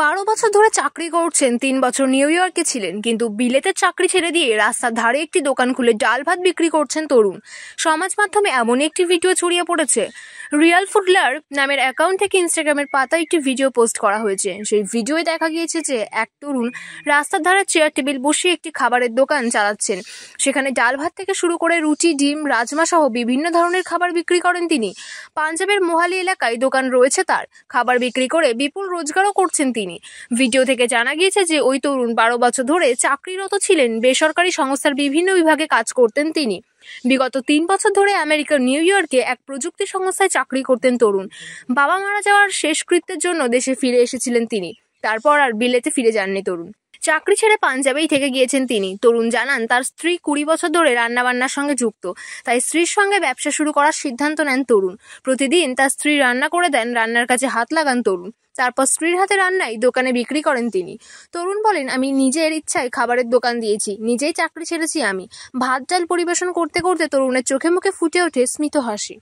12 বছর ধরে চাকরি করছেন। 3 বছর নিউ ইয়র্কে ছিলেন, কিন্তু বিলেতের চাকরি ছেড়ে দিয়ে রাস্তার ধারে একটি দোকান খুলে ডাল ভাত বিক্রি করছেন তরুণ। সমাজ মাধ্যমে এমন একটি ভিডিও ছড়িয়ে পড়েছে। রিয়াল ফুডলার নামের অ্যাকাউন্ট থেকে ইনস্টাগ্রামের পাতায় একটি ভিডিও পোস্ট করা হয়েছে। সেই ভিডিওয়ে দেখা গিয়েছে যে এক তরুণ রাস্তার ধারে চেয়ার টেবিল বসিয়ে একটি খাবারের দোকান চালাচ্ছেন। সেখানে ডাল ভাত থেকে শুরু করে রুটি, ডিম, রাজমা সহ বিভিন্ন ধরনের খাবার বিক্রি করেন তিনি। পাঞ্জাবের মোহালি এলাকায় দোকান রয়েছে তার। খাবার বিক্রি করে বিপুল রোজগারও করছেন তিনি। ভিডিও থেকে জানা গিয়েছে যে ওই তরুণ 12 বছর ধরে চাকরিরত ছিলেন। বেসরকারি সংস্থার বিভিন্ন বিভাগে কাজ করতেন তিনি। বিগত 3 বছর ধরে আমেরিকার নিউ ইয়র্কে এক প্রযুক্তি সংস্থায় চাকরি করতেন তরুণ। বাবা মারা যাওয়ার শেষকৃত্যের জন্য দেশে ফিরে এসেছিলেন তিনি। তারপর আর বিলেতে ফিরে যাননি তরুণ। চাকরি ছেড়ে পাঞ্জাবেই থেকে গিয়েছেন তিনি। তরুণ জানান, তার স্ত্রী 20 বছর ধরে রান্নাবান্নার সঙ্গে যুক্ত, তাই স্ত্রীর সঙ্গে ব্যবসা শুরু করার সিদ্ধান্ত নেন তরুণ। প্রতিদিন তার স্ত্রী রান্না করে দেন, রান্নার কাজে হাত লাগান তরুণ। তারপর স্ত্রীর হাতে রান্নাই দোকানে বিক্রি করেন তিনি। তরুণ বলেন, আমি নিজের ইচ্ছায় খাবারের দোকান দিয়েছি, নিজেই চাকরি ছেড়েছি আমি। ভাত ডাল পরিবেশন করতে করতে তরুণের চোখে মুখে ফুটে ওঠে স্মিত হাসি।